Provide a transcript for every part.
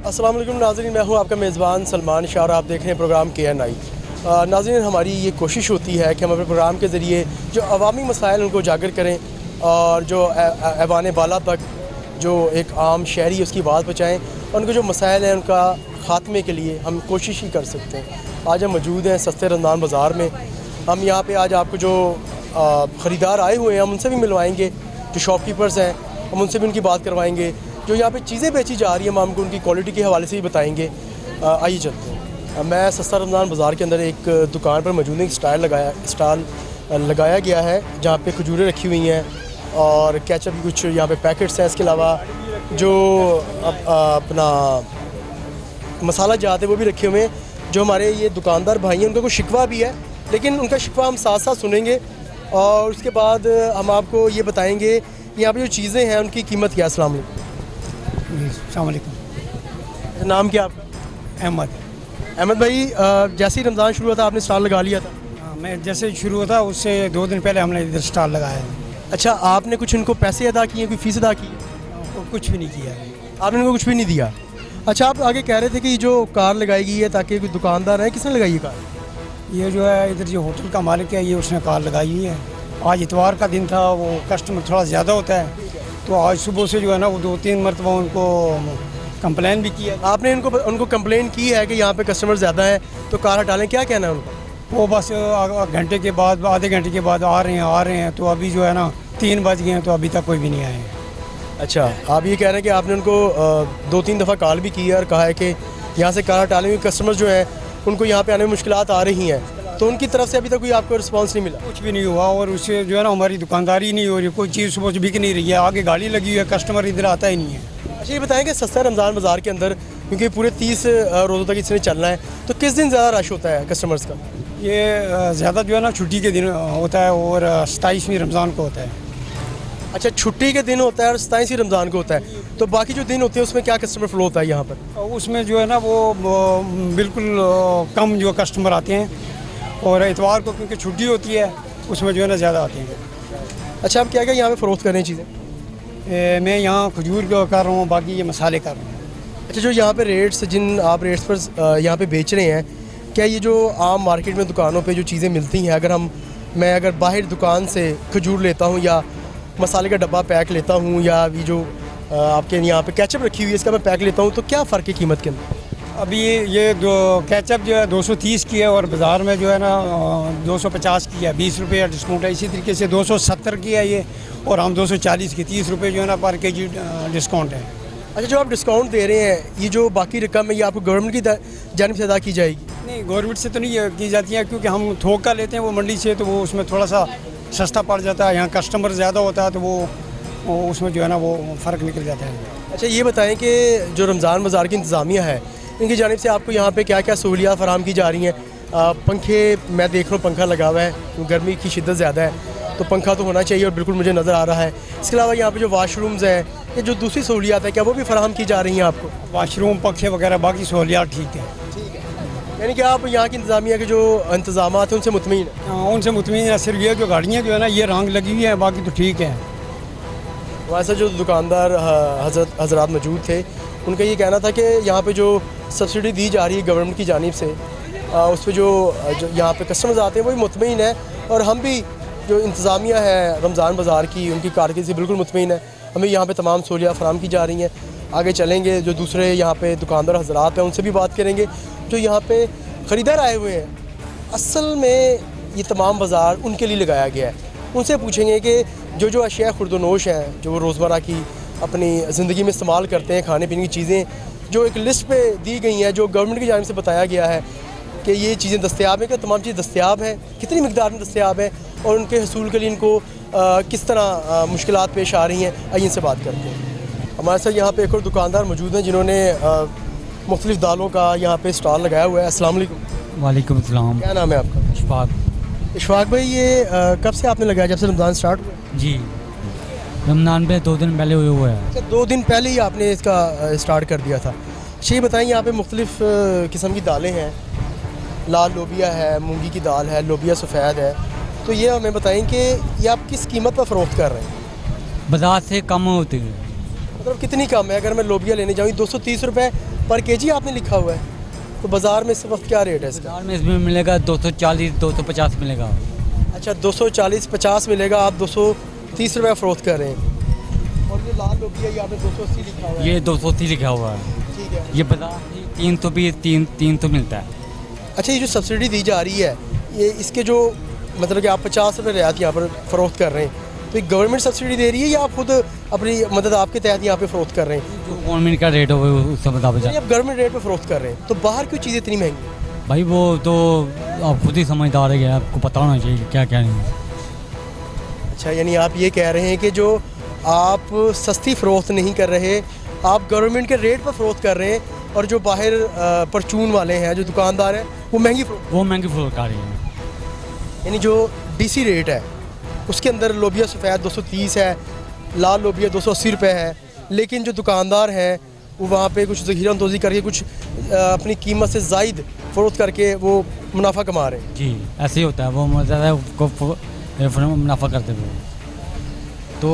अस्सलाम वालेकुम नाज़रीन, मैं हूं आपका मेज़बान सलमान शाह और आप देख रहे हैं प्रोग्राम KNI। नाज़रीन, हमारी ये कोशिश होती है कि हम अपने प्रोग्राम के ज़रिए जो अवामी मसाइल उनको उजागर करें और जो ऐवान बाला तक जो एक आम शहरी उसकी आवाज़ पहुँचाएँ और उनको जो मसाइल हैं उनका ख़ात्मे के लिए हम कोशिश ही कर सकते हैं। आज हम मौजूद हैं सस्ते रमज़ान बाज़ार में। हम यहाँ पे आज आपको जो ख़रीदार आए हुए हैं हम उनसे भी मिलवाएंगे, जो शॉपकीपर्स हैं हम उनसे भी उनकी बात करवाएंगे, जो यहाँ पे चीज़ें बेची जा रही हैं हम आपको उनकी क्वालिटी के हवाले से भी बताएंगे। आइए चलते हैं। मैं सस्ता रमज़ान बाज़ार के अंदर एक दुकान पर मौजूद एक स्टॉल लगाया गया है जहाँ पे खजूरें रखी हुई हैं और केचप की कुछ यहाँ पे पैकेट्स हैं। इसके अलावा जो अपना मसाला जात है वो भी रखे हुए हैं। जो हमारे ये दुकानदार भाई हैं उनका कुछ शिकवा भी है, लेकिन उनका शिकवा हम साथ साथ सुनेंगे और उसके बाद हम आपको ये बताएंगे यहाँ पे जो चीज़ें हैं उनकी कीमत क्या है। अस्सलाम वालेकुम। नाम क्या आपका? अहमद भाई, जैसे ही रमज़ान शुरू हुआ था आपने स्टॉल लगा लिया था? मैं जैसे शुरू हुआ था उससे 2 दिन पहले हमने इधर स्टॉल लगाया है। अच्छा, आपने कुछ इनको पैसे अदा किए, कोई फ़ीस अदा की? कुछ भी नहीं किया है। आपने इनको कुछ भी नहीं दिया? अच्छा, आप आगे कह रहे थे कि जो कार लगाई गई है ताकि कोई दुकानदार है, किसने लगाई है कार? ये जो है इधर जो होटल का मालिक है ये उसने कार लगाई हुई है। आज इतवार का दिन था, वो कस्टमर थोड़ा ज़्यादा होता है, तो आज सुबह से जो है ना वो 2-3 मरतबा उनको कंप्लेन भी किया। आपने उनको कंप्लेन की है कि यहाँ पे कस्टमर ज़्यादा है तो कार हटा लें, क्या कहना है उनका? वो बस घंटे के बाद, आधे घंटे के बाद आ रहे हैं। तो अभी जो है ना 3 बज गए हैं तो अभी तक कोई भी नहीं आए हैं। अच्छा, आप ये कह रहे हैं कि आपने उनको 2-3 दफ़ा कॉल भी की है और कहा है कि यहाँ से कार हटा लें, कस्टमर जो हैं उनको यहाँ पे आने में मुश्किलात आ रही हैं, तो उनकी तरफ से अभी तक कोई आपको रिस्पांस नहीं मिला? कुछ भी नहीं हुआ और उससे जो है ना हमारी दुकानदारी नहीं हो रही, कोई चीज़ सुबह से बिक नहीं रही है। आगे गाड़ी लगी हुई है, कस्टमर इधर आता ही नहीं है। अच्छा, ये बताएं कि सस्ता रमज़ान बाज़ार के अंदर क्योंकि पूरे 30 रोज़ों तक इसने चलना है, तो किस दिन ज़्यादा रश होता है कस्टमर्स का? ये ज़्यादा जो है ना छुट्टी के दिन होता है और 27वीं रमज़ान को होता है। अच्छा, छुट्टी के दिन होता है और 27वीं रमज़ान को होता है, तो बाकी जो दिन होते हैं उसमें क्या कस्टमर फ्लो होता है यहाँ पर? उसमें जो है ना वो बिल्कुल कम जो कस्टमर आते हैं और इतवार को क्योंकि छुट्टी होती है उसमें जो है ना ज़्यादा आते हैं। अच्छा, आप क्या क्या यहाँ पे फ़रोख्त कर रहे हैं चीज़ें? मैं यहाँ खजूर कर रहा हूँ, बाकी ये मसाले कर रहा हूँ। अच्छा, जो यहाँ पे रेट्स जिन आप रेट्स पर यहाँ पे बेच रहे हैं, क्या ये जो आम मार्केट में दुकानों पे जो चीज़ें मिलती हैं, मैं अगर बाहर दुकान से खजूर लेता हूँ या मसाले का डब्बा पैक लेता हूँ या ये जो आपके यहाँ पे केचप रखी हुई है इसका मैं पैक लेता हूँ, तो क्या फ़र्क है कीमत के अंदर? अभी ये केचप जो है 230 की है और बाज़ार में जो है ना 250 की है, 20 रुपये डिस्काउंट है। इसी तरीके से 270 की है ये और हम 240 की, 30 रुपये जो है ना पर केजी डिस्काउंट है। अच्छा, जो आप डिस्काउंट दे रहे हैं, ये जो बाकी रकम है ये आपको गवर्नमेंट की जानिब से अदा की जाएगी? नहीं, गवर्नमेंट से तो नहीं की जाती है क्योंकि हम थोक का लेते हैं वो मंडी से, तो वो उसमें थोड़ा सा सस्ता पड़ जाता है। यहाँ कस्टमर ज़्यादा होता है तो वो उसमें जो है ना वो फ़र्क निकल जाता है। अच्छा, ये बताएं कि जो रमज़ान बाज़ार की इंतज़ामिया है इनकी जानिब से आपको यहाँ पे क्या क्या सहूलियात फराहम की जा रही हैं? पंखे मैं देख रहा हूँ, पंखा लगा हुआ है, गर्मी की शिद्दत ज़्यादा है तो पंखा तो होना चाहिए और बिल्कुल मुझे नज़र आ रहा है। इसके अलावा यहाँ पे जो वाशरूम्स हैं, ये जो दूसरी सहूलियात है क्या वो भी फराहम की जा रही हैं आपको? वाशरूम, पंखे वगैरह बाकी सहूलियात ठीक है। यानी कि आप यहाँ की इंतज़ामिया के जो इंतज़ाम हैं उनसे मुतमईन हैं? उनसे मुतमईन है। सिर्फ ये जो गाड़ियाँ जो है ना ये रंग लगी हुई है, बाकी तो ठीक है। वैसे जो दुकानदार हजरात मौजूद थे उनका ये कहना था कि यहाँ पे जो सब्सिडी दी जा रही है गवर्नमेंट की जानिब से उस पर जो यहाँ पे कस्टमर्स आते हैं वो भी मुतमईन है और हम भी जो इंतज़ामिया है रमज़ान बाज़ार की उनकी कारकर्दगी से बिल्कुल मुतमईन है। हमें यहाँ पे तमाम सहूलियात फराहम की जा रही हैं। आगे चलेंगे, जो दूसरे यहाँ पे दुकानदार हजरात हैं उनसे भी बात करेंगे जो यहाँ पे ख़रीदार आए हुए हैं। असल में ये तमाम बाज़ार उनके लिए लगाया गया है। उनसे पूछेंगे कि जो अशिया खुर्दनोश हैं जो वो रोज़मर्रा की अपनी ज़िंदगी में इस्तेमाल करते हैं, खाने पीने की चीज़ें जो एक लिस्ट पे दी गई हैं, जो गवर्नमेंट की जानिब से बताया गया है कि ये चीज़ें दस्तयाब हैं, कि तमाम चीज़ दस्तयाब हैं, कितनी मिकदार में दस्तयाब है और उनके हसूल के लिए इनको किस तरह मुश्किलात पेश आ रही हैं। आइए इनसे बात करते हैं। हमारे साथ यहाँ पे एक और दुकानदार मौजूद हैं जिन्होंने मुख्तलिफ़ दालों का यहाँ पे स्टॉल लगाया हुआ है। अस्सलाम वालेकुम। वालेकुम सलाम। क्या नाम है आपका? इशफाक भाई, ये कब से आपने लगाया? जब से रमज़ान स्टार्ट हुआ? जी, रमज़ान पे 2 दिन पहले हुआ है। अच्छा, 2 दिन पहले ही आपने इसका स्टार्ट कर दिया था। अच्छा, ये बताएं यहाँ पे मुख्तलिफ़ किस्म की दालें हैं, लाल लोबिया है, मूंगी की दाल है, लोबिया सफ़ेद है, तो ये हमें बताएं कि ये आप किस कीमत पर फ़रोख्त कर रहे हैं? बाजार से कम होती है। मतलब कितनी कम है? अगर मैं लोबिया लेने जाऊँ 230 रुपये पर केजी आपने लिखा हुआ है, तो बाज़ार में इस वक्त क्या रेट है इसका? बाजार में इसमें मिलेगा 240 250 मिलेगा। अच्छा 240-50 मिलेगा, आप 230 रुपये फ़रोख्त कर रहे हैं। और ये लाल लोबिया ये आपने 280 लिखा हुआ है। ये 280 लिखा हुआ है। ठीक है। ये बाजार 300 मिलता है। अच्छा ये जो सब्सिडी दी जा रही है, ये इसके जो मतलब कि आप 50 रुपये रियायत यहाँ पर फ़रोख्त कर रहे हैं, तो ये गवर्नमेंट सब्सिडी दे रही है या आप खुद अपनी मदद आपके तहत यहाँ पे फ़रोख्त कर रहे हैं? जो गवर्नमेंट का रेट हो उसके मुताबिक यानी आप गवर्नमेंट रेट पे फ़रोख्त कर रहे हैं, तो बाहर क्यों चीज़ें इतनी महंगी हैं? भाई वो तो आप खुद ही समझदार है, आपको पता होना चाहिए क्या क्या नहीं है। अच्छा यानी आप ये कह रहे हैं कि जो आप सस्ती फ़रोख्त नहीं कर रहे, आप गवर्नमेंट के रेट पर फ़रोख्त कर रहे हैं, और जो बाहर परचून वाले हैं, जो दुकानदार हैं, वो महंगी फ़रोख्त। वो महंगी फरोख्त आ रही है। यानी जो डीसी रेट है उसके अंदर लोबिया सफ़ेद 230 है, लाल लोबिया 280 रुपये है, लेकिन जो दुकानदार हैं वो वहाँ पे कुछ ज़ख़ीरा अंदोज़ी करके कुछ अपनी कीमत से ज़ायद फ़रोख्त करके वो मुनाफा कमा रहे हैं। जी ऐसे ही होता है, वो ज़्यादा मुनाफा करते हुए। तो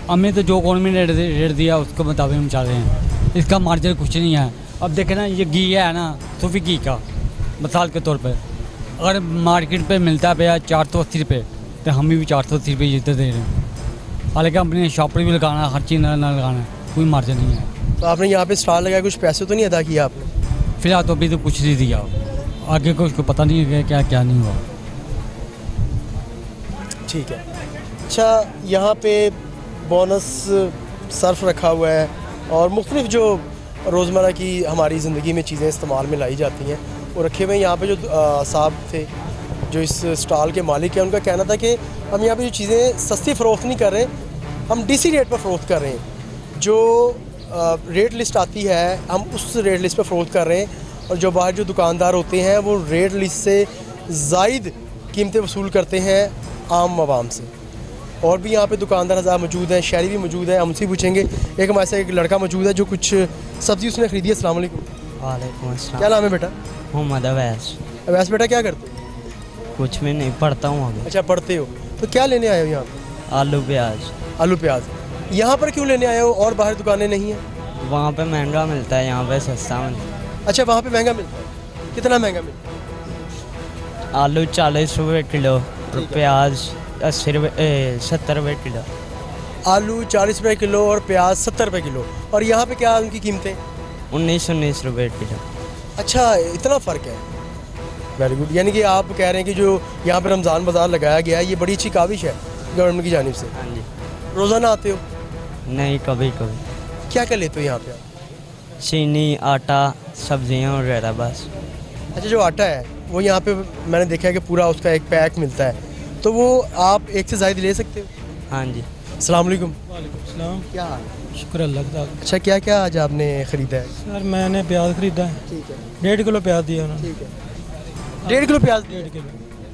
हमें तो जो गवर्नमेंट रेट दिया उसके मुताबिक हम चल रहे हैं, इसका मार्जिन कुछ नहीं है। अब देखें ना, ये घी है ना, सूफी घी का मिसाल के तौर पर अगर मार्केट पे मिलता है भैया 480 रुपये, तो हम भी 480 रुपये जितने दे रहे हैं। हालांकि अपने शॉप पर भी लगाना है, हर चीज़ ना लगाना है, कोई मार्जिन नहीं है। तो आपने यहाँ पे स्टॉल लगाया, कुछ पैसे तो नहीं अदा किया आपने? फिलहाल तो अभी तो कुछ नहीं दिया, आगे कुछ को पता नहीं है क्या क्या नहीं हुआ। ठीक है। अच्छा यहाँ पे बोनस सर्फ रखा हुआ है और मुख्तलिफ जो रोज़मर्रा की हमारी ज़िंदगी में चीज़ें इस्तेमाल में लाई जाती हैं वो रखे हुए हैं। यहाँ पे जो साहब थे जो इस स्टॉल के मालिक हैं, उनका कहना था कि हम यहाँ पे जो चीज़ें सस्ती फ़रोख्त नहीं कर रहे, हम डीसी रेट पर फ़रोख्त कर रहे हैं। जो रेट लिस्ट आती है हम उस रेट लिस्ट पर फ़रोख्त कर रहे हैं, और जो बाहर जो दुकानदार होते हैं वो रेट लिस्ट से ज़ायद कीमतें वसूल करते हैं आम आवाम से। और भी यहाँ पे दुकानदार हज़ार मौजूद हैं, शहरी भी मौजूद हैं, हमसे पूछेंगे। एक हमारे साथ एक लड़का मौजूद है जो कुछ सब्ज़ी उसने ख़रीदी है। अस्सलाम वालेकुम। वालेकुम अस्सलाम। क्या नाम है बेटा? मोहम्मद अवैस। वैसे बेटा क्या करते हो? कुछ भी नहीं, पढ़ता हूँ अभी। अच्छा पढ़ते हो, तो क्या लेने आए हो यहाँ पे? आलू प्याज। आलू प्याज। यहाँ पर क्यों लेने आए हो और बाहर दुकानें नहीं हैं? वहाँ पे महंगा मिलता है, यहाँ पे सस्ता मिलता है। अच्छा वहाँ पे महंगा मिलता है, कितना महंगा मिलता है? आलू 40 रुपये किलो और प्याज 80 रुपये 70 रुपये किलो। आलू 40 रुपये किलो और प्याज 70 रुपये किलो। और यहाँ पे क्या उनकी कीमतें? 19 रुपये किलो। अच्छा इतना फ़र्क है, वेरी गुड। यानी कि आप कह रहे हैं कि जो यहाँ पे रमज़ान बाज़ार लगाया गया है ये बड़ी अच्छी काविश है गवर्नमेंट की जानिब से। हाँ जी। रोज़ाना आते हो? नहीं, कभी कभी। क्या क्या लेते हो यहाँ पे आप? चीनी, आटा, सब्जियाँ वगैरह बस। अच्छा जो आटा है वो यहाँ पे मैंने देखा है कि पूरा उसका एक पैक मिलता है, तो वो आप एक से ज़ायद ले सकते हो? हाँ जी। अस्सलाम वालेकुम। वालेकुम सलाम। क्या हाल? शुक्र अल्लाह का। अच्छा क्या क्या आज आपने ख़रीदा है? सर मैंने प्याज खरीदा है, ठीक है 1.5 किलो प्याज दिया उन्होंने। ठीक है। 1.5 किलो प्याज? 1.5 किलो।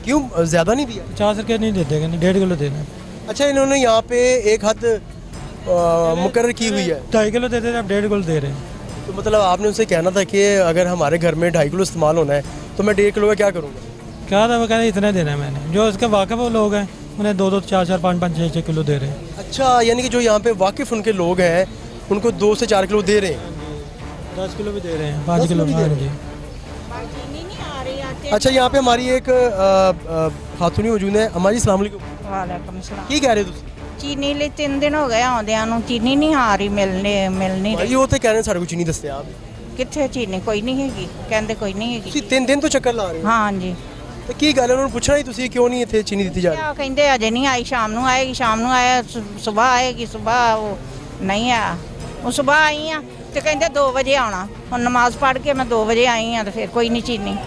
क्यों ज़्यादा नहीं दिया? 50 रुपये नहीं देते, 1.5 किलो देना। अच्छा इन्होंने यहाँ पे एक हद मुकर्रर की हुई है, 2.5 किलो देते थे, अब 1.5 किलो दे रहे हैं। तो मतलब आपने उनसे कहना था कि अगर हमारे घर में 2.5 किलो इस्तेमाल होना है तो मैं 1.5 किलो का क्या करूँगा? क्या था, वो कह रहे इतना देना है मैंने। जो उसके वाकिफ़ वो लोग हैं उन्हें 2-2, 4-4, 5-5, 6-6 किलो दे रहे हैं। अच्छा यानी कि जो यहाँ पे वाकिफ़ उनके लोग हैं उनको 2 से 4 किलो दे रहे हैं? 10 किलो भी दे रहे हैं, 5 किलो भी दे रहे हैं। अच्छा यहाँ पे हमारी एक खातूनी मौजूद है। अम्मा जी अस्सलाम वालेकुम। वालेकुम सलाम। की कह रहे हो तुम? चीनी ਲਈ 3 ਦਿਨ ਹੋ ਗਏ ਆਉਂਦਿਆਂ ਨੂੰ, ਚੀਨੀ ਨਹੀਂ ਆ ਰਹੀ, ਮਿਲ ਨਹੀਂ भाई ਰਹੀ। वो तो कह रहे हैं सारे को चीनी दस्ते आप, ਕਿੱਥੇ ਚੀਨੀ? ਕੋਈ ਨਹੀਂ ਹੈਗੀ, ਕਹਿੰਦੇ ਕੋਈ ਨਹੀਂ ਹੈਗੀ। ਤੁਸੀਂ 3 ਦਿਨ ਤੋਂ ਚੱਕਰ ਲਾ ਰਹੇ ਹੋ। ਹਾਂ ਜੀ। ਤੇ ਕੀ ਗੱਲ ਹੈ, ਉਹਨਾਂ ਨੂੰ ਪੁੱਛਣਾ ਹੀ ਤੁਸੀਂ ਕਿਉਂ ਨਹੀਂ ਇੱਥੇ ਚੀਨੀ ਦਿੱਤੀ ਜਾ ਰਹੀ? ਆ ਕਹਿੰਦੇ ਅਜੇ ਨਹੀਂ ਆਈ, ਸ਼ਾਮ ਨੂੰ ਆਏਗੀ, ਸ਼ਾਮ ਨੂੰ ਆਇਆ, ਸਵੇਰ ਆਏਗੀ, ਸਵੇਰ ਉਹ ਨਹੀਂ ਆ। ਉਹ ਸਵੇਰ ਆਈ ਆ ਤੇ ਕਹਿੰਦੇ 2 ਵਜੇ ਆਉਣਾ। ਹੁਣ ਨਮਾਜ਼ ਪੜ੍ਹ ਕੇ ਮੈਂ 2 ਵਜੇ ਆਈ ਆ ਤੇ ਫਿਰ ਕੋਈ ਨਹੀਂ ਚੀਨੀ।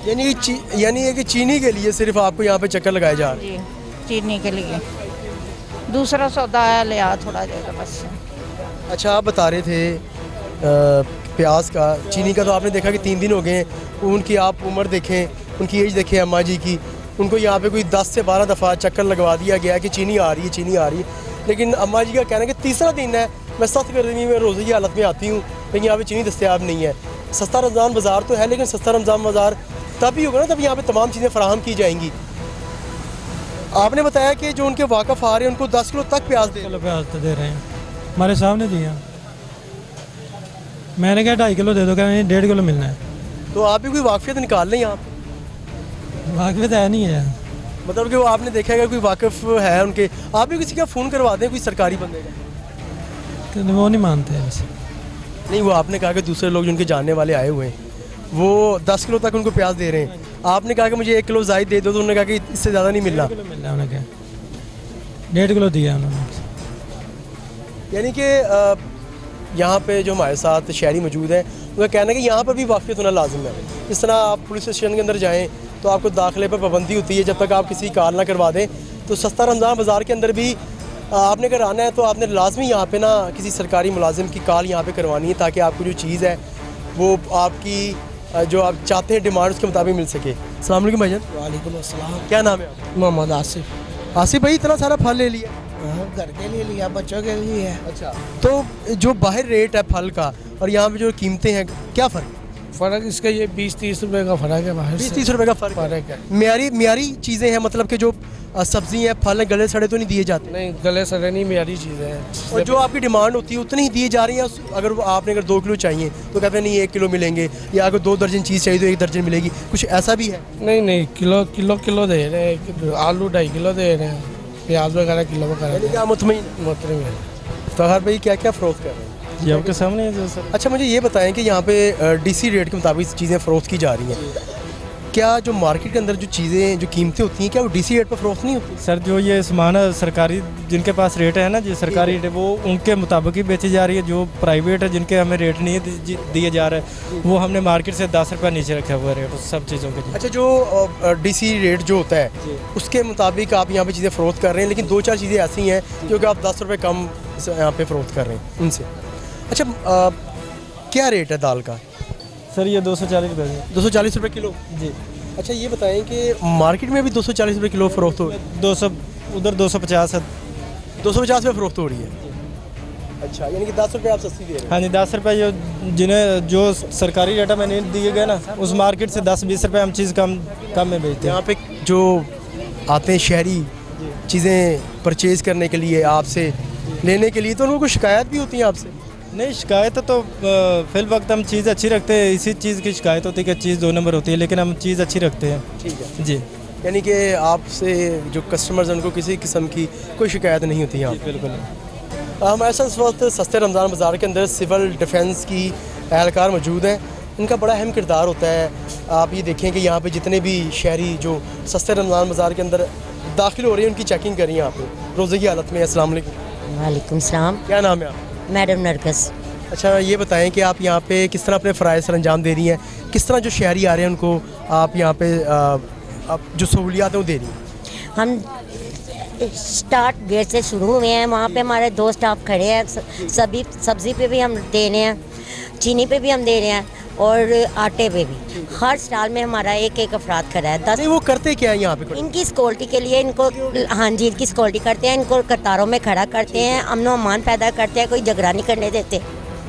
यानी है कि चीनी के लिए सिर्फ आपको यहाँ पे चक्कर लगाए जा रहे हैं? जी चीनी के लिए दूसरा सौदा आया, लिया थोड़ा देर बस। अच्छा आप बता रहे थे प्याज का, चीनी का तो आपने देखा कि 3 दिन हो गए हैं। उनकी आप उम्र देखें, उनकी एज देखें अम्मा जी की, उनको यहाँ पे कोई 10 से 12 दफ़ा चक्कर लगवा दिया गया कि चीनी आ रही है, चीनी आ रही है। लेकिन अम्मा जी का कहना है कि तीसरा दिन है, मैं सख्त गर्मी में रोज़े की हालत में आती हूँ लेकिन यहाँ पे चीनी दस्तियाब नहीं है। सस्ता रमज़ान बाज़ार तो है, लेकिन सस्ता रमज़ान बाज़ार तभी होगा ना तब यहाँ पे तमाम चीज़ें फ़राहम की जाएंगी। आपने बताया कि जो उनके वाकफ़ आ रहे हैं उनको 10 किलो तक प्याज दे। किलो प्याज तो दे रहे हैं। हमारे सामने दिया। मैंने कहा 2.5 किलो दे दो, कह रहे हैं 1.5 किलो मिलना है। तो आप भी कोई वाकफियत निकाल लें यहाँ पे, वाकई तो है नहीं है। मतलब कि वो आपने देखा है कोई वाकिफ है उनके, आप भी किसी का फ़ोन करवा दें कोई सरकारी बंदे का। तो वो नहीं मानते हैं वैसे। नहीं, वो आपने कहा कि दूसरे लोग जिनके जानने वाले आए हुए हैं वो 10 किलो तक उनको प्याज दे रहे हैं, आपने कहा कि मुझे 1 किलो ज़ायद दे दो, तो उन्होंने कहा कि इससे ज़्यादा नहीं मिलना। 1.5 किलो मिल रहा है उन्हें, क्या 1.5 किलो दिया उन्होंने। यानी कि यहाँ पे जो हमारे साथ शहरी मौजूद है उनका कहना है कि यहाँ पर भी वाक़ियत होना लाजिम है। इस तरह आप पुलिस स्टेशन के अंदर जाएँ तो आपको दाखिले पर पाबंदी होती है जब तक आप किसी कार ना करवा दें। तो सस्ता रमज़ान बाज़ार के अंदर भी आपने अगर आना है तो आपने लाजमी यहाँ पे ना किसी सरकारी मुलाजिम की कॉल यहाँ पे करवानी है, ताकि आपको जो चीज़ है वो आपकी जो आप चाहते हैं डिमांड उसके मुताबिक मिल सके। अस्सलाम वालेकुम भाईजान। वालेकुम अस्सलाम। क्या नाम है आपका? मोहम्मद आसिफ। आसिफ भाई, इतना सारा फल ले लिया? घर के लिए लिया, बच्चों के लिए है। अच्छा, तो जो बाहर रेट है फल का और यहाँ पे जो कीमतें हैं, क्या फ़र्क? फ़र्क इसका ये 20-30 रुपए का फ़र्क है। बाहर 20-30 रुपए का फ़र्क है। म्यारी चीज़ें हैं, मतलब कि जो सब्जी हैं फल हैं गले सड़े तो नहीं दिए जाते? नहीं, गले सड़े नहीं, मेरी चीज़ें हैं। और जो आपकी डिमांड होती है उतनी ही दी जा रही है? अगर आपने 2 किलो चाहिए तो कहते हैं नहीं 1 किलो मिलेंगे, या अगर 2 दर्जन चीज़ चाहिए तो 1 दर्जन मिलेगी, कुछ ऐसा भी है? नहीं, किलो दे रहे हैं। आलू 2.5 किलो दे रहे हैं, प्याज वगैरह किलो वगैरह। क्या मुतमईन? मोतरे में तोहर भाई क्या क्या फ़रोख्त कर रहे हैं? ये आपके सामने है जो सर। अच्छा, मुझे ये बताएं कि यहाँ पे डीसी रेट के मुताबिक चीज़ें फ़रोख्त की जा रही हैं, क्या जो मार्केट के अंदर जो चीज़ें जो कीमतें होती हैं क्या वो डीसी रेट पर फ़रोख्त नहीं होती? सर जो ये सामान सरकारी जिनके पास रेट है ना, जो सरकारी रेट है वो उनके मुताबिक ही बेची जा रही है। जो प्राइवेट है जिनके हमें रेट नहीं दिए जा रहे हैं वो हमने मार्केट से 10 रुपये नीचे रखा हुआ है रेट सब चीज़ों के। अच्छा, जो डीसी रेट जो होता है उसके मुताबिक आप यहाँ पे चीज़ें फ़रोख्त कर रहे हैं, लेकिन 2-4 चीज़ें ऐसी हैं जो कि आप 10 रुपये कम यहाँ पे फ़रोख्त कर रहे हैं उनसे। अच्छा, क्या रेट है दाल का? सर ये 240 रुपये। 240 रुपये किलो जी। अच्छा, ये बताएं कि मार्केट में भी 240 रुपये किलो फ़रोख्त हो? 200 उधर 250 है। 250 रुपये फ़रोख्त हो रही है। अच्छा, यानी कि 10 रुपये आप सस्ती दे रहे हैं? हाँ जी, 10 रुपये जिन्हें जो सरकारी रेट में नहीं दिए गए ना, उस मार्केट से 10-20 रुपये हम चीज़ कम में बेचते हैं। यहाँ पे जो आते हैं शहरी चीज़ें परचेज़ करने के लिए आपसे लेने के लिए, तो उनको कुछ शिकायत भी होती है आपसे? नहीं, शिकायत तो फिल वक्त हम चीज़ अच्छी रखते हैं। इसी चीज़ की शिकायत होती है कि चीज़ 2 नंबर होती है, लेकिन हम चीज़ अच्छी रखते हैं। ठीक है जी। यानी कि आपसे जो कस्टमर्स हैं उनको किसी किस्म की कोई शिकायत नहीं होती यहाँ? बिल्कुल। हमारे साथ इस वक्त सस्ते रमज़ान बाज़ार के अंदर सिविल डिफेंस की एहलकार मौजूद हैं, इनका बड़ा अहम किरदार होता है। आप ये देखें कि यहाँ पे जितने भी शहरी जो सस्ते रमज़ान बाज़ार के अंदर दाखिल हो रही है उनकी चेकिंग करें यहाँ पे रोज़े की हालत में। अस्सलाम वालेकुम। वालेकुम सलाम। क्या नाम है आप? मैडम नरगस। अच्छा, ये बताएं कि आप यहाँ पे किस तरह अपने फ़राइज़ सर अंजाम दे रही हैं, किस तरह जो शहरी आ रहे हैं उनको आप यहाँ पे आप जो सहूलियात हैं वो दे रही हैं? हम स्टार्ट गेट से शुरू हुए हैं, वहाँ पे हमारे 2 स्टाफ खड़े हैं। सभी सब्ज़ी पे भी हम दे रहे हैं, चीनी पे भी हम दे रहे हैं और आटे पे भी। हर स्टॉल में हमारा एक अफराद खड़ा है। 10 नहीं, वो करते क्या है यहाँ पे? इनकी सिक्योरिटी के लिए इनको, हाँ जी, इनकी सिक्योरिटी करते हैं, इनको कतारों में खड़ा करते हैं, अमन अमान पैदा करते हैं, कोई झगड़ा नहीं करने देते।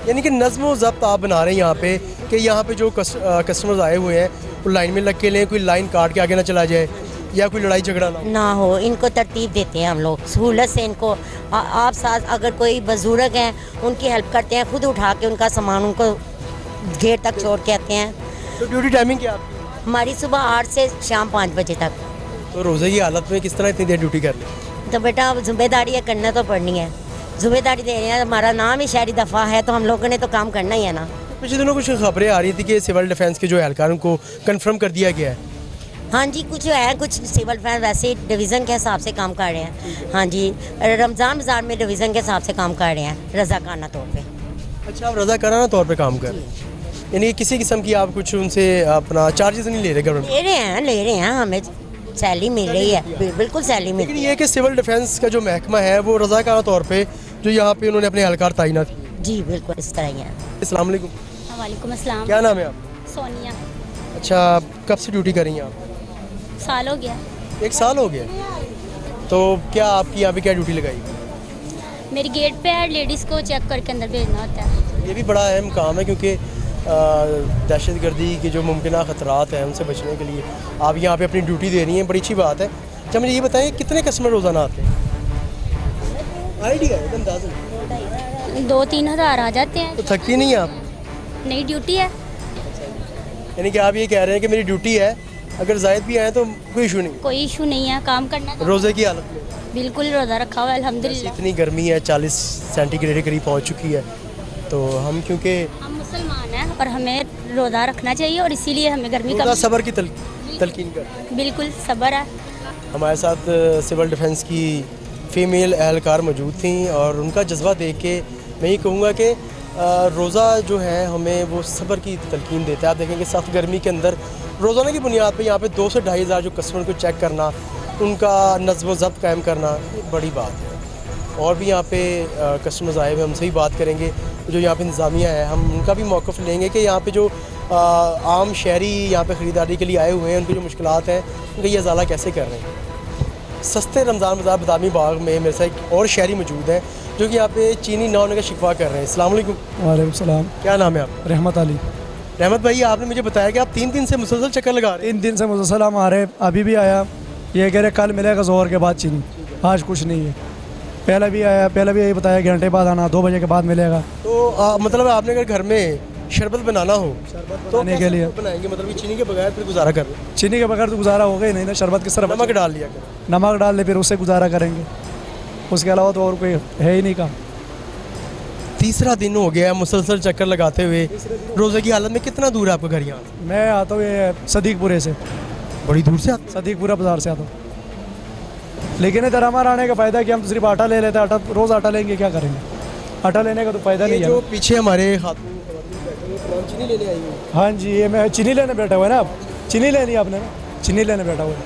यानी कि नज़्म व ज़ब्त आप बना रहे हैं यहाँ पे कि यहाँ पे जो कस्टमर्स आए हुए हैं वो लाइन में लग के लें, कोई लाइन काट के आगे ना चला जाए या कोई लड़ाई झगड़ा ना हो। इनको तरतीब देते हैं हम लोग सहूलत से। इनको आप साथ अगर कोई बुजुर्ग हैं उनकी हेल्प करते हैं, खुद उठा के उनका सामान उनको गेट तक छोड़ के आते हैं। तो ड्यूटी टाइमिंग क्या आपकी? हमारी सुबह 8 से शाम 5 बजे तक। तो रोज़े की हालत में किस तरह इतनी देर ड्यूटी कर लें? तो बेटा अब जिम्मेदारी है, करना तो पड़नी है, जिम्मेदारी दे रहे हैं। हमारा नाम ही शहरी दफ़ा है तो हम लोगों ने तो काम करना ही है ना। पिछले दिनों कुछ खबरें आ रही थी कि सिविल डिफेंस के जो एहलकारों को कंफर्म कर दिया गया है। हाँ जी, कुछ है, कुछ सिविल डिफेंस वैसे डिवीज़न के हिसाब से काम कर रहे हैं। हाँ जी, रमज़ान बाज़ार में डिवीज़न के हिसाब से काम कर रहे हैं रज़ाकाना तौर पे। अच्छा, आप रज़ाकाना तौर पे काम कर रहे हैं, यानी किसी किस्म की आप कुछ उनसे अपना चार्जेस नहीं ले रहे? गवर्नमेंट ले रहे हैं, हमें सैलरी मिल रही है, बिल्कुल सैलरी मिल लेकिन रही ये कि सिविल डिफेंस का जो महकमा है वो रज़ाकाना तौर पे जो यहाँ पे उन्होंने अपने एहलकार तैनात किए। है। जी बिल्कुल इस तरह ही है। अस्सलाम वालेकुम। वालेकुम अस्सलाम। क्या नाम है आप? सोनिया। अच्छा, कब से ड्यूटी कर रही हैं आप? साल हो गया। 1 साल हो गया। तो क्या आपकी यहाँ पे क्या ड्यूटी लगाई? मेरी गेट पे है, लेडीज़ को चेक करके अंदर भेजना होता है। ये भी बड़ा अहम काम है क्योंकि दहशत गर्दी के जो मुमकिन ख़तरात हैं उनसे बचने के लिए आप यहाँ पे अपनी ड्यूटी दे रही हैं, बड़ी अच्छी बात है। अच्छा, मुझे ये बताएं कितने कस्टमर रोज़ाना आते हैं? आइडिया है, अंदाज़ा 2-3 हज़ार आ जाते हैं। तो थकती नहीं आप? नई ड्यूटी है। यानी कि आप ये कह रहे हैं कि मेरी ड्यूटी है, अगर जायद भी आए तो कोई इशू नहीं? कोई इशू नहीं है, काम करना था। रोज़े की हालत में बिल्कुल रोज़ा रखा हुआ है अल्हम्दुलिल्लाह। इतनी गर्मी है, 40 सेंटीग्रेड के करीब पहुँच चुकी है, तो हम क्योंकि हम मुसलमान हैं और हमें रोज़ा रखना चाहिए और इसीलिए हमें गर्मी रोज़ा का सब्र की तलकीन करते हैं। बिल्कुल सब्र है। हमारे साथ सिविल डिफेंस की फ़ीमेल एहलकार मौजूद थी और उनका जज्बा देख के मैं ये कहूँगा कि रोज़ा जो है हमें वो सब्र की तलकीन देता है। आप देखेंगे सख्त गर्मी के अंदर रोज़ाना की बुनियाद पे यहाँ पे 2 से 2.5 हज़ार जो कस्टमर को चेक करना, उनका नज़्म व ज़ब्त कायम करना, ये बड़ी बात है। और भी यहाँ पे कस्टमर्स आए हुए, हमसे भी बात करेंगे, जो यहाँ पे इंतज़ामिया है हम उनका भी मौक़िफ़ लेंगे कि यहाँ पे जो आम शहरी यहाँ पे ख़रीदारी के लिए आए हुए हैं, उनकी जो मुश्किलात हैं उनका ये इज़ाला कैसे कर रहे हैं। सस्ते रमज़ान बाज़ार बदामी बाग में मेरे साथ एक और शहरी मौजूद हैं जो कि यहाँ पे चीनी ना होने का शिकवा कर रहे हैं। अस्सलाम वालेकुम। वालेकुम सलाम। क्या नाम है आपका? रहमत अली। रहमत भाई, आपने मुझे बताया कि आप 3 दिन से मुसलसल चक्कर लगा रहे हैं। 3 दिन से मुसलसल हम आ रहे हैं, अभी भी आया, ये कह रहे कल मिलेगा ज़ोहर के बाद चीनी, आज कुछ नहीं है। पहले भी आया, पहले भी यही बताया घंटे बाद आना, 2 बजे के बाद मिलेगा। तो मतलब आपने अगर घर में शरबत बनाना हो तो बनाने के लिए बनाएंगे, मतलब कि चीनी के बगैर फिर गुजारा कर लो? चीनी के बगैर तो गुजारा होगा ही नहीं ना, शरबत किस तरह? नमक डाल लिया करो। नमक डाल ले फिर उससे गुजारा करेंगे, उसके अलावा तो और कोई है ही नहीं काम। तीसरा दिन हो गया है मुसलसल चक्कर लगाते हुए, रोज़े की हालत में। कितना दूर है आपका घर यहाँ? मैं आता हूँ ये सदीकपुरे से। बड़ी दूर से आते? सदीकपुरा बाज़ार से आता हूँ। लेकिन इधर हमारा आने का फ़ायदा है कि हम तो सिर्फ आटा ले लेते हैं, आटा रोज़ आटा लेंगे, क्या करेंगे? आटा लेने का तो फ़ायदा नहीं है। जो पीछे हमारे खातून चीनी लेने आई हुई? हाँ जी, ये मैं चीनी लेने बैठा हुआ है ना। आप चीनी लेनी है आपने ना, चीनी लेने बैठा हुआ है।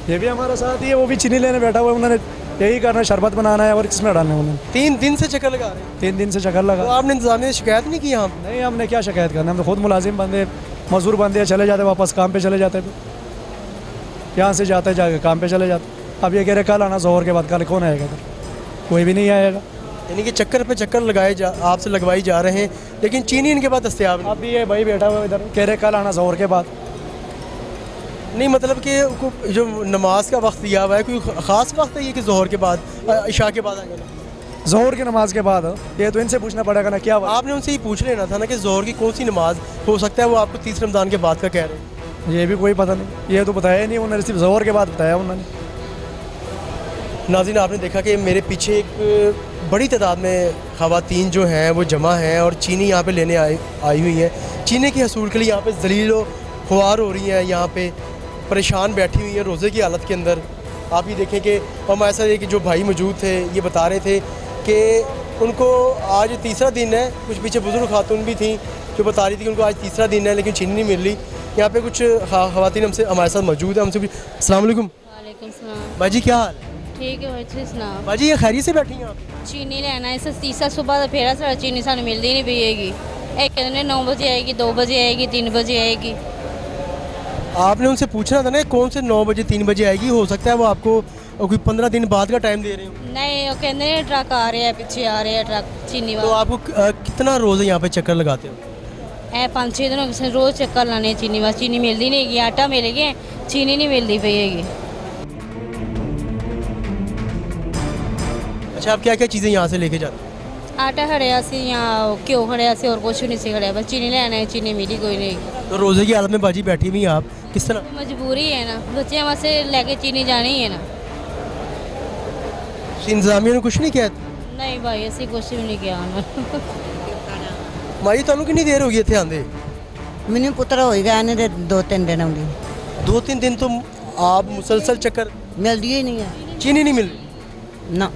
ये भी हमारा साथ ही है, वो भी चीनी लेने बैठा हुआ है। उन्होंने यही करना है, शरबत बनाना है और किसमें डालना है उन्होंने। 3 दिन से चक्कर लगा रहे हैं? 3 दिन से चक्कर तो लगा। आपने इंतजामिया से शिकायत नहीं की यहाँ? नहीं, हमने क्या शिकायत करना, हम तो खुद मुलाजिम बंदे, मजदूर बंदे, चले जाते वापस काम पे चले जाते, यहाँ से जाते जाके काम पे चले जाते। अब ये कह रहे कल आना ज़ोहर के बाद, कल कौन आएगा इधर? कोई भी नहीं आएगा। यानी कि चक्कर पे चक्कर लगाए आपसे लगवाई जा रहे हैं, लेकिन चीनी इनके पास दस्तयाब नहीं। अब भी ये भाई बैठा हुआ इधर, कह रहे कल आना ज़ोहर के बाद। नहीं, मतलब कि जो नमाज का वक्त दिया हुआ है, कोई ख़ास वक्त है ये कि ज़ोहर के बाद, इशा के बाद आएगा? ज़ोहर की नमाज के बाद। ये तो इनसे पूछना पड़ेगा ना, क्या आपने उनसे ही पूछ लेना था ना कि ज़ोहर की कौन सी नमाज हो सकता है, वो आपको 30 रमज़ान के बाद का कह रहे हैं। ये भी कोई पता नहीं, ये तो बताया ही नहीं उन्होंने, सिर्फ ज़ोहर के बाद बताया उन्होंने। नाज़रीन, आपने देखा कि मेरे पीछे एक बड़ी तादाद में ख़वातीन जो हैं वो जमा हैं और चीनी यहाँ पे लेने आई हुई हैं। चीनी के हसूल के लिए यहाँ पे ज़लील व ख्वार हो रही हैं, यहाँ पे परेशान बैठी हुई हैं रोज़े की हालत के अंदर। आप ये देखें कि हमारे साथ एक जो भाई मौजूद थे, ये बता रहे थे कि उनको आज तीसरा दिन है। कुछ पीछे बुज़ुर्ग खातून भी थी जो बता रही थी कि उनको आज तीसरा दिन है लेकिन चीनी नहीं मिल रही। यहाँ पे कुछ ख़वातीन हमसे हमारे साथ मौजूद है, हमसे भी। अस्सलाम वालेकुम। वालेकुम सलाम। भाई जी, क्या हाल है? ठीक है भाई, सुना भाई जी, ये खैरियत से बैठी हैं आप? चीनी लेना है, इस तीसरा सुबह फिर साढ़े चीनी सानू मिलती नहीं पीएगी। एक कहते 9 बजे आएगी, 2 बजे आएगी, 3 बजे आएगी। आपने उनसे पूछना था ना कौन से 9 बजे 3 बजे आएगी। हो सकता है वो आपको कोई 15 दिन बाद का टाइम दे रहे हो। नहीं, वो कहते हैं ट्रक आ रहे हैं, पीछे आ रहे हैं ट्रक चीनी तो वाले। आपको कितना रोज़ यहाँ पे चक्कर लगाते हो? 5-6 दिन हो गए रोज़ चक्कर लाने चीनी वाले। चीनी मिलती नहीं है, आटा मिल गया, चीनी नहीं मिलती पीएगी। अच्छा, आप क्या क्या चीज़ें यहाँ से लेके जाते हो? आटा खड़िया से यहाँ घ्यो खड़िया से और कुछ नहीं से खड़िया, बस चीनी लेना है, चीनी मिली कोई नहीं। तो रोज़े की हालत में बाजी बैठी हुई हैं आप, किस तरह? मजबूरी है ना, बच्चे वहाँ से लेके चीनी जानी है ना। इंतजामिया ने कुछ नहीं किया? नहीं भाई, ऐसी कुछ भी नहीं किया उन्होंने। माई तुहानू कितनी देर हो गई इत्थे आंदे? मैंने पुत्र हो गया ने 2-3 दिन आउंदी। 2-3 दिन तो आप मुसलसल चक्कर? मिलती ही नहीं है, चीनी नहीं मिल रही ना।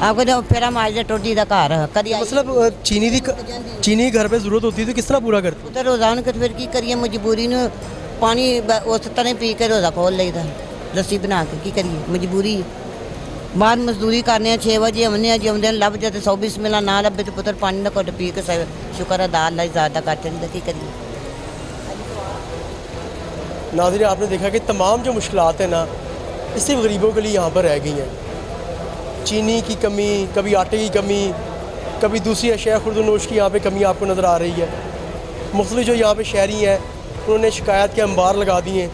आपको जो फिर हम आज टोटी का घर कभी मतलब चीनी घर पे जरूरत होती है तो किस तरह पूरा करते? पुत्र रोजाना के फिर की करिए, मजबूरी ने पानी उस तरह पी के रोजा खोल लेता, लस्सी बना के की करिए, मजबूरी। बाहर मजदूरी करने 6 बजे हमने जमदन लभ जाते 120 मिला ना लभे तो पुत्र पानी का घुट पी के शुक्र अदा अल्लाह ज़्यादा कर चली की करिए। नाज़रीन, आपने देखा कि तमाम जो मुश्किलात हैं ना, इस सिर्फ गरीबों के लिए यहाँ पर रह गई हैं। चीनी की कमी, कभी आटे की कमी, कभी दूसरी अशिया खुर्दनोश की यहाँ पे कमी आपको नज़र आ रही है। मुख्तलिफ जो यहाँ पे शहरी हैं उन्होंने शिकायत के अंबार लगा दिए हैं।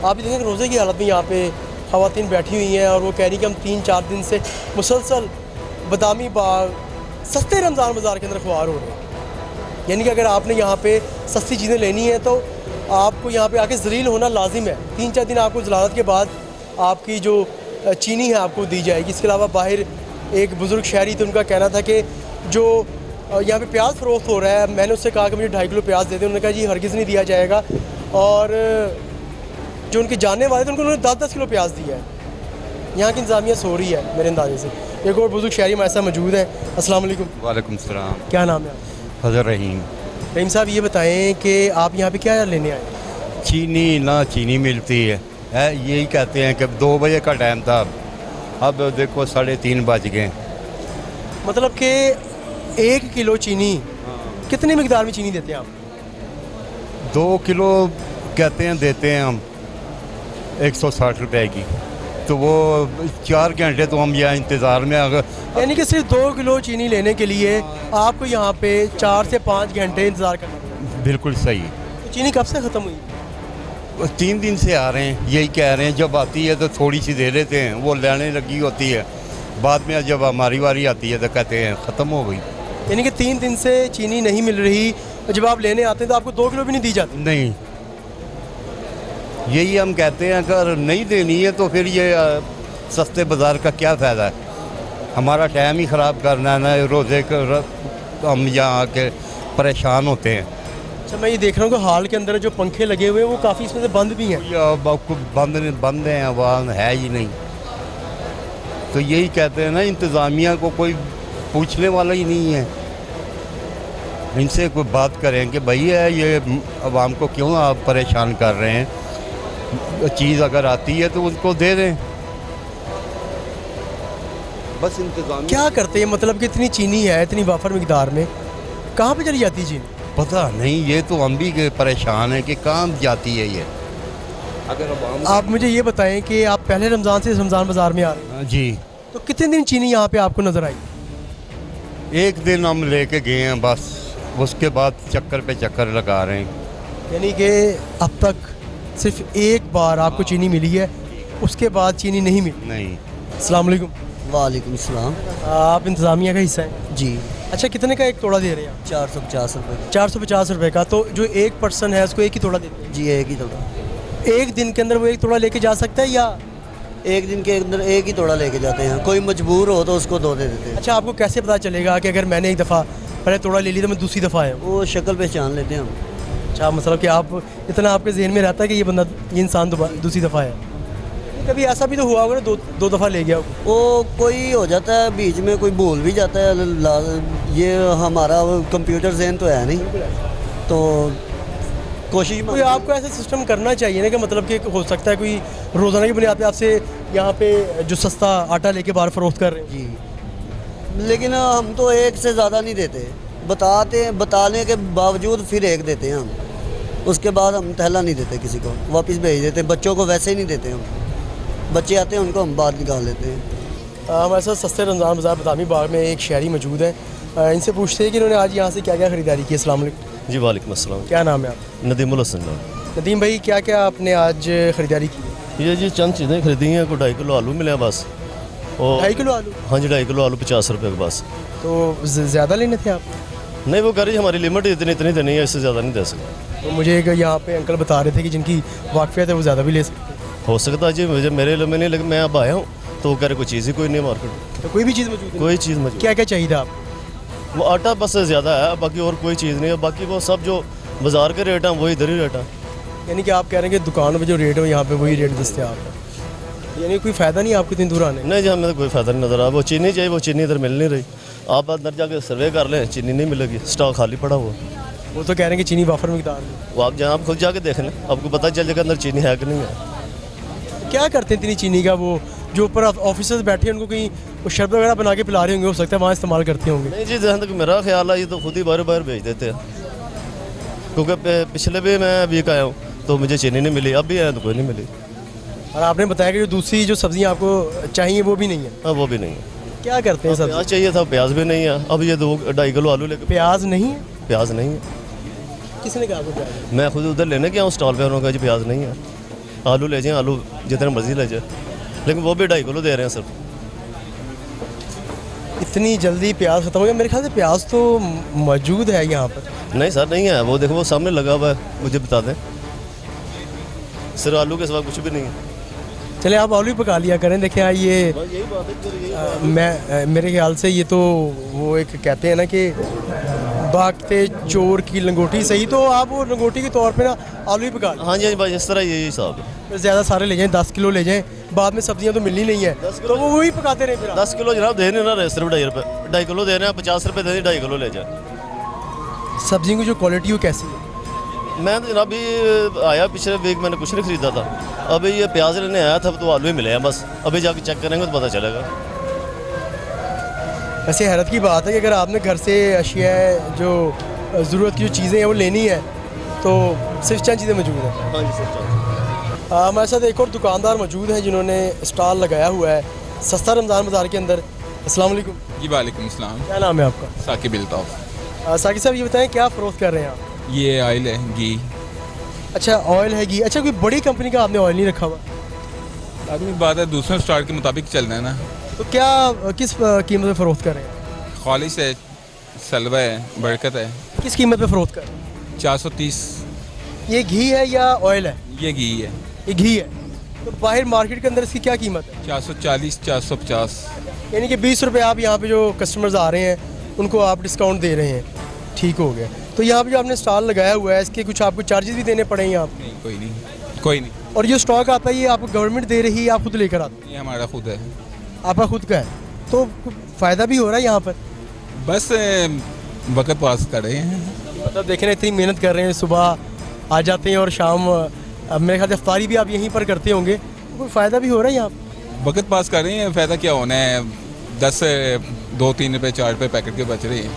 आप भी देखें रोज़े की हालत में यहाँ पे ख़वातीन बैठी हुई हैं और वो कह रही कि हम 3-4 दिन से मुसलसल बदामी बाग, सस्ते रमज़ान बाज़ार के अंदर खुआर हो रहे हैं। यानी कि अगर आपने यहाँ पे सस्ती चीज़ें लेनी है तो आपको यहाँ पे आके ज़लील होना लाजिम है। 3-4 दिन आपको ज़लालत के बाद आपकी जो चीनी है आपको दी जाएगी। इसके अलावा बाहर एक बुज़ुर्ग शहरी थे, उनका कहना था कि जो यहाँ पे प्याज फ़रोख्त हो रहा है, मैंने उससे कहा कि मुझे 2.5 किलो प्याज दे दें। उन्होंने कहा जी हरगिज़ नहीं दिया जाएगा। और जो उनके जानने वाले थे उन्होंने 10-10 किलो प्याज दिया है। यहाँ की इंतज़ामिया सो रही है मेरे अंदाजे से। एक और बुज़ुर्ग शहरी हमारे साथ मौजूद है। अस्सलाम वालेकुम। वालेकुम सलाम। क्या नाम है? हज़र रहीम। रहीम साहब ये बताएं कि आप यहाँ पे क्या लेने आए? चीनी ना चीनी मिलती है, यही कहते हैं कि 2 बजे का टाइम था, अब देखो 3:30 बज गए। मतलब कि 1 किलो चीनी कितनी मिकदार में चीनी देते हैं आप? 2 किलो कहते हैं देते हैं हम 160 रुपए की, तो वो 4 घंटे तो हम यहाँ इंतज़ार में। अगर यानी कि सिर्फ 2 किलो चीनी लेने के लिए आपको यहाँ पे 4 से 5 घंटे इंतज़ार करना पड़ेगा। बिल्कुल सही। तो चीनी कब से ख़त्म हुई? 3 दिन से आ रहे हैं, यही कह रहे हैं। जब आती है तो थोड़ी सी दे देते हैं, वो लेने लगी होती है, बाद में जब हमारी बारी आती है तो कहते हैं ख़त्म हो गई। यानी कि 3 दिन से चीनी नहीं मिल रही, जब आप लेने आते हैं तो आपको 2 किलो भी नहीं दी जाती? नहीं, यही हम कहते हैं अगर नहीं देनी है तो फिर ये सस्ते बाज़ार का क्या फ़ायदा है? हमारा टाइम ही ख़राब करना है ना, रोज़े हम यहाँ आके परेशान होते हैं। अच्छा, मैं ये देख रहा हूँ कि हाल के अंदर जो पंखे लगे हुए हैं वो काफ़ी इसमें से बंद भी हैं। आपको बंद हैं, आवाज़ है ही नहीं। तो यही कहते हैं ना, इंतज़ामिया को कोई पूछने वाला ही नहीं है। इनसे कोई बात करें कि भैया ये आवाम को क्यों आप परेशान कर रहे हैं? चीज़ अगर आती है तो उनको दे दें, बस। इंतज़ाम क्या करते हैं? मतलब कि इतनी चीनी है, इतनी वाफर मिकदार में, कहाँ पे चली जाती है चीनी? पता नहीं, ये तो हम भी परेशान हैं कि कहाँ जाती है ये। अगर आप मुझे ये बताएं कि आप पहले रमज़ान से रमज़ान बाज़ार में आ रहे हैं जी, तो कितने दिन चीनी यहाँ पे आपको नज़र आई? 1 दिन हम लेके गए हैं बस, उसके बाद चक्कर पे चक्कर लगा रहे हैं। यानी कि अब तक सिर्फ 1 बार आपको चीनी मिली है, उसके बाद चीनी नहीं मिली? नहीं। अस्सलाम वालेकुम। वालेकुम सलाम। आप इंतज़ामिया का हिस्सा हैं? जी। अच्छा, कितने का एक तोड़ा दे रहे हैं आप? 450 रुपये। 450 रुपये का। तो जो 1 पर्सन है उसको 1 ही तोड़ा देते हैं? जी, 1 ही तोड़ा। 1 दिन के अंदर वो 1 तोड़ा लेके जा सकता है या 1 दिन के अंदर 1 ही तोड़ा लेके जाते हैं? कोई मजबूर हो तो उसको 2 दे देते हैं। अच्छा, आपको कैसे पता चलेगा कि अगर मैंने एक दफ़ा पहले तोड़ा ले लिया तो मैं दूसरी दफ़ा आया? वो शक्ल पहचान लेते हैं हम। अच्छा, मतलब कि आप इतना आपके जहन में रहता है कि ये बंदा, ये इंसान दूसरी दफ़ा है? कभी ऐसा भी तो हुआ होगा ना, 2 दफ़ा ले गया? वो कोई हो जाता है बीच में, कोई भूल भी जाता है। ये हमारा कंप्यूटर जहन तो है नहीं, तो कोशिश कोई आपको ऐसा सिस्टम करना चाहिए ना कि मतलब कि हो सकता है कोई रोज़ाना की बुनियाद पे आपसे यहाँ पे जो सस्ता आटा लेके बाहर फरोख्त कर रहे हैं। जी, लेकिन हम तो 1 से ज़्यादा नहीं देते, बताने के बावजूद फिर 1 देते हैं हम। उसके बाद हम थैला नहीं देते, किसी को वापस भेज देते। बच्चों को वैसे ही नहीं देते हम, बच्चे आते हैं उनको हम बाहर निकाल लेते हैं। हमारे साथ सस्ते रमज़ान बाज़ार बदामी बाग में एक शहरी मौजूद है, इनसे पूछते हैं कि इन्होंने आज यहाँ से क्या क्या ख़रीदारी की। अस्सलाम वालेकुम। जी वालेकुम अस्सलाम। क्या नाम है आप? नदीमुल हसन। नदीम भाई, क्या क्या आपने आज ख़रीदारी की? ये जी चंद चीज़ें खरीदी हैं। कोई 2.5 किलो आलू मिले बस। और 2.5 किलो आलू? हाँ जी, 2.5 किलो आलू 50 रुपये के बस। तो ज़्यादा लेने थे आप? नहीं, वो कह हमारी लिमिट इतनी देनी है, इससे ज़्यादा नहीं दे सकते। तो मुझे एक यहाँ पे अंकल बता रहे थे कि जिनकी वाकफियत है वो ज़्यादा भी ले सकते हैं। हो सकता है जी, मुझे मेरे लिए नहीं, लेकिन मैं अब आया हूँ तो कह रहे कोई चीज़ ही कोई नहीं मार्केट। तो कोई भी चीज़ मौजूद है? कोई चीज़ मौजूद। क्या क्या चाहिए था आप? वो आटा बस ज़्यादा है, बाकी और कोई चीज़ नहीं है। बाकी वो सब जो बाज़ार के रेट हैं वही इधर ही रेट है। यानी कि आप कह रहे हैं कि दुकानों में जो रेट हो यहाँ पे वही रेट दस्तयाब है, यानी कोई फ़ायदा नहीं आपको इतनी दूर आने? नहीं जी, हमें तो कोई फ़ायदा नहीं नज़र आ। वो चीनी चाहिए, वो चीनी इधर मिल नहीं रही। आप अंदर जाके सर्वे कर लें, चीनी नहीं मिलेगी, स्टॉक खाली पड़ा हुआ। वो तो कह रहे हैं कि चीनी वाफर मिकदार में। वो आप जहाँ आप खुद जाके देख लें, आपको पता चल जाएगा अंदर चीनी है कि नहीं है। क्या करते हैं इतनी चीनी का? वो जो ऊपर ऑफिसर्स बैठे हैं उनको कहीं वो शरबत वगैरह बना के पिला रहे होंगे, हो सकता है वहाँ इस्तेमाल करते होंगे। नहीं जी, जहाँ तक मेरा ख्याल है ये तो खुद ही बार बार भेज देते हैं, क्योंकि पिछले भी मैं वीक आया हूँ तो मुझे चीनी नहीं मिली, अब भी आया तो कोई नहीं मिली। और आपने बताया कि जो दूसरी जो सब्जियाँ आपको चाहिए वो भी नहीं है? हाँ, वो भी नहीं है। क्या करते हैं? प्याज चाहिए था, प्याज भी नहीं है। अब ये 2-2.5 किलो आलू लेकर। प्याज नहीं है? प्याज नहीं है। किसने कहा आपको प्याज? मैं खुद उधर लेने गया हूँ स्टॉल पे, उन्होंने कहा जी प्याज नहीं है। आलू ले जाएँ, आलू जितने मर्जी ले जाए, लेकिन वो भी 2.5 किलो दे रहे हैं सिर्फ। इतनी जल्दी प्याज ख़त्म हो गया? मेरे ख्याल से प्याज तो मौजूद है यहाँ पर। नहीं सर नहीं है, वो देखो वो सामने लगा हुआ है, मुझे बता दें। सिर्फ आलू के सिवा कुछ भी नहीं है। चले आप आलू ही पका लिया करें। देखें ये यही बात है फिर, यही बात है। मैं मेरे ख्याल से ये तो वो एक कहते हैं ना कि भागते चोर की लंगोटी सही, तो आप वो लंगोटी के तौर पे ना आलू ही पका लें। हाँ जी भाई, इस तरह यही हिसाब है। फिर ज़्यादा सारे ले जाएं, 10 किलो ले जाएं, बाद में सब्जियां तो मिलनी नहीं है, तो वो वही पकाते रहे। फिर 10 किलो जनाब देने ना रहे, सिर्फ 2.5 रुपये, 2.5 किलो दे रहे हैं, 50 रुपये दे 2.5 किलो ले जाए। सब्जियों की जो क्वालिटी वो कैसी है? मैं तो जनाब अभी आया पिछले वीक, मैंने कुछ नहीं खरीदा था। अभी ये प्याज लेने आया था तो आलू ही मिले हैं बस। अभी जाके चेक करेंगे तो पता चलेगा। वैसे हैरत की बात है कि अगर आपने घर से अशिया जो ज़रूरत की जो चीज़ें हैं वो लेनी है तो सिर्फ चंद चीज़ें मौजूद हैं। हाँ जी सर। हमारे साथ एक और दुकानदार मौजूद हैं जिन्होंने स्टॉल लगाया हुआ है सस्ता रमज़ान बाज़ार के अंदर। अस्सलाम वालेकुम। जी वालेकुम अस्सलाम। क्या नाम है आपका? साकिब अल्ताफ़। साकिब साहब ये बताएं क्या फ़रोख्त कर रहे हैं आप? ये ऑयल है, घी। अच्छा ऑयल है, घी। अच्छा कोई बड़ी कंपनी का आपने ऑयल नहीं रखा हुआ? आदमी बात है दूसरे स्टार के मुताबिक चलना है ना। तो क्या किस कीमत में फ़रोख्त कर रहे हैं? खालिश है, सलवा है, बरकत है। किस कीमत पे फ़रोख्त कर रहे हैं? 430। ये घी है या ऑयल है? ये घी है। ये घी है। तो बाहर मार्केट के अंदर इसकी क्या कीमत है? 440, 450। यानी कि 20 रुपये आप यहाँ पे जो कस्टमर्स आ रहे हैं उनको आप डिस्काउंट दे रहे हैं। ठीक हो गया। तो यहाँ पे जो आपने स्टॉल लगाया हुआ है इसके कुछ आपको चार्जेस भी देने पड़ेंगे आप? नहीं कोई नहीं, कोई नहीं। और ये स्टॉक आता है ये आपको गवर्नमेंट दे रही है, आप खुद लेकर आते हैं? ये हमारा खुद है। आपका खुद का है, तो फ़ायदा भी हो रहा है यहाँ पर? बस वक्त पास कर रहे हैं। मतलब देखें ना इतनी मेहनत कर रहे हैं, सुबह आ जाते हैं और शाम मेरे ख्याल से इफ्तारी भी आप यहीं पर करते होंगे, तो कोई फ़ायदा भी हो रहा है यहाँ पर? वक्त पास कर रहे हैं, फ़ायदा क्या होना है। 10 से 2-3 रुपये 4 रुपये पैकेट के बच रहे हैं।